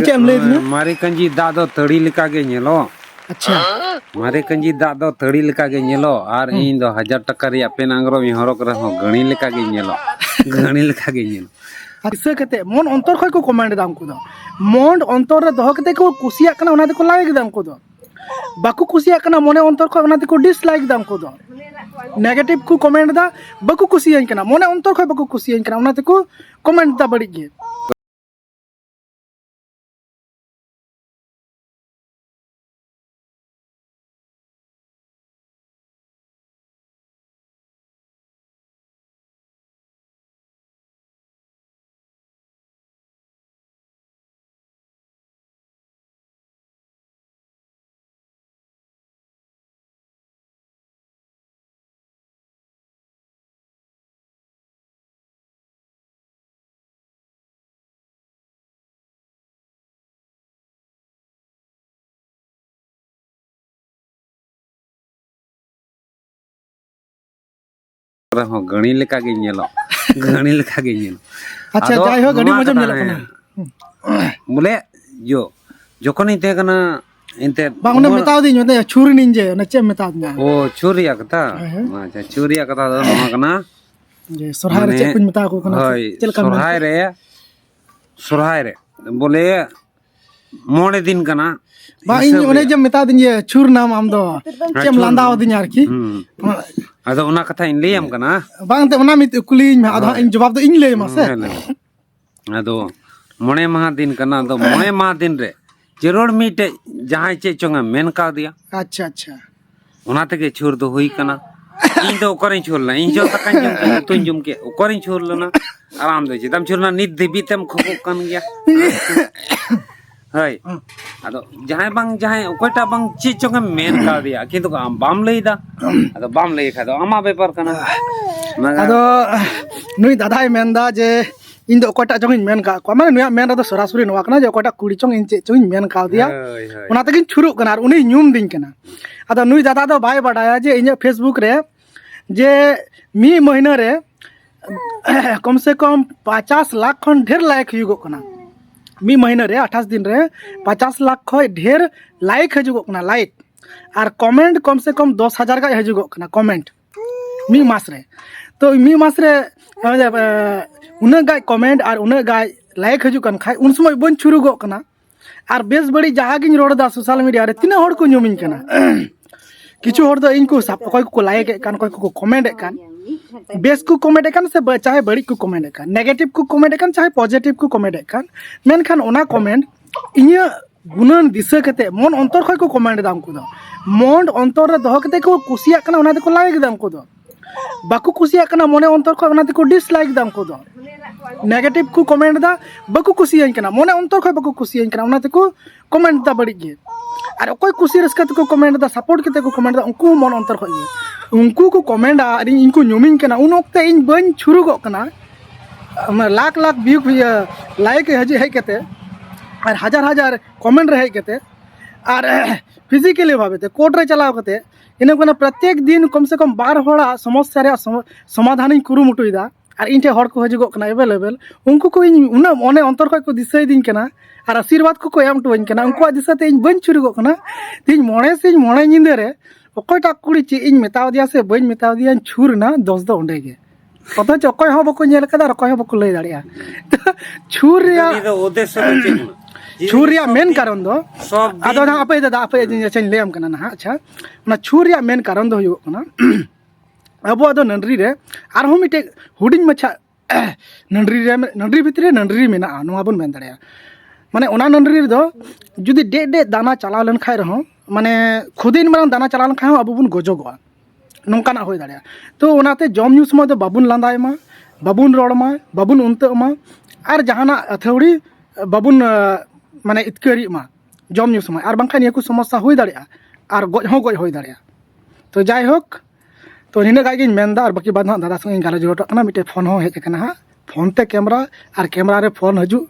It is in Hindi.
मारे कंजी दाग दो तड़ी लिका के नेलो। अच्छा मारे कंजी दाग दो तड़ी लिका के नेलो और इन दो 1000 टका रिया पेन आंग्रो मी हरक रहो गणी लिका के नेलो गणी लिका के नेलो। दिशा कते मन अंतर खय को कमेंट दा उनको दो मन अंतर रे दोह कते को कुसिया कना ओना को लाइक दा उनको दो बाकू कुसिया कना मने अंतर खय ओना को डिसलाइक दा उनको दो नेगेटिव को कमेंट दा बाकू कुसिया कना मने अंतर खय बाकू कुसिया कना ओना को कमेंट दा बड़ी गे रहो गणी लिका के नेलो गणी लिका के नेलो। अच्छा जाय हो गड़ी मजम नेलो कना बोले जो जोखन इते कना इते बा उन्हें मेता दी ने छुरी निंजे ने चे मेता दिया ओ चोरिया कथा अच्छा चोरिया कथा दो नमा कना जे सरहाय रे चे कुछ मेता को कना चल का सरहाय रे बोले मोड़े दिन कना बा इन उन्हें जे मेता दी ये छुर नाम आम दो चेम लांदाव दी यार की अदो उना कथा इन लेयम कना बांग ते उना मित कुली में आधा इन जवाब तो इन ले मासे अदो मोणे महा दिन कना दो मोणे महा दिन रे जरूर मीटे जहां चे चोंगा मेन का दिया। अच्छा अच्छा उना तके छुर दो हुई कना इन दो करें छुरला इन जो तक जम के तुन जम के करें छुरला ना आराम दे तम छुरना निद देबी तम खको कन गया हाय अदो जहां बंग जहां ओकटा बंग चे चोंगा मेन का दिया किंतु आम बाम लेदा अदो बाम ले खा दो आमा पेपर कना अदो नुई दादाई मेंदा जे इन दो ओकटा चोंग मेन का को माने नुया मेन दा सरासुरी नवा कना जे ओकटा कुड़ी चोंग इन चे चोंग मेन का दिया उना तकिन छुरु कना उनी न्यूम दिन कना अदो नुई दादा दो बाय बडाया जे इन फेसबुक रे जे मी महीना रे कम से कम 50 लाख खन ढेर लाइक हुगो कना मी महीना रे 28 दिन रे 50 लाख खय ढेर लाइक हजुगो कना लाइक और कमेंट कम से कम 10,000 का हजुगो कना कमेंट मी मास रे तो मी मास रे उना गाय कमेंट और उना गाय लाइक हजु कन खाय उन समय बन छुरुगो कना और बेस बड़ी जहां गिन रोड दा सोशल मीडिया रे तिना हड़ को न्यूमिन कना किछु हड़ दो इनको सब कोई को लाइक कान कोई को कमेंट कान बेस को कमेंट कान से चाहे बड़ी को कमेंट कान नेगेटिव को कमेंट कान चाहे पॉजिटिव को कमेंट कान मेन खान ओना कमेंट इnya गुणन दिशा कते मन अंतर खय को कमेंट दाम को दो मन अंतर रे दोह कते को कुसिया कना ओना को लाइक दाम को दो बाकू कुसिया कना मने अंतर खय ओना को डिसलाइक दाम को दो नेगेटिव को कमेंट दा बाकू कुसिया कना मने अंतर खय बाकू कुसिया कना ओना को कमेंट दा बड़ी गे और कोई कुसी रस्का को कमेंट दा सपोर्ट कते को कमेंट दा उनको मन अंतर खय गे उनको को कमेंट आ इनको न्यूमिंग कना उन ओक्ते इन बन छुरु गो कना लाख लाख व्यू लाइक हजे है कते और हजार हजार कमेंट रहे कते और फिजिकली भावे कोर्ट रे चलाव कते इन को प्रत्येक दिन कम से कम 12 होड़ा समस्या रे समाधान इन कुरुमुटुइदा और इन हड़ को हजुगो कना अवेलेबल उनको को इन उना मने अंतर खय को दिसै दिन कना और आशीर्वाद को एम टुइन कना उनको दिसते इन बन छुरुगो कना तीन मोणे से मोणे निंदे रे ओकटा कुड़ी चे इन मेताव दिया से बन मेताव दिया छुर ना 10 दो उंडे गे पता च कोय हो बको नेल कदा कोय हो बको लय दाड़िया छुर या छुर या मेन कारण दो आदो ना अपे दादा अपे चेन लेम कना ना अच्छा ना छुर या मेन कारण दो हुयो कना अब आदो नंडरी रे आर हो मिटे हुडिन मछा नंडरी भितरे नंडरी मेना नोआ बन मेन दाड़िया माने ओना नंडरी दो जुदी डे डे दाना चलाव लन खाय रहो माने खुदिन माने दाना चलाव लन खाय अब बुन गोजोगवा नोंकाना होय दाड़िया तो ओनाते जम न्यूज समय दो बाबुन लांदाय मा बाबुन रोड मा बाबुन उनते मा और जहाना अथौड़ी बाबुन माने इतकरी मा जम न्यूज समय और बांखान ये को समस्या होय दाड़िया और गज होय दाड़िया तो जाय होक तो निने गाय गिन मेनदा और बाकी बाद दादा संग गाला जोटो कना मिटे फोन हो हेज कना फोन ते कैमरा और कैमरा रे फोन हजू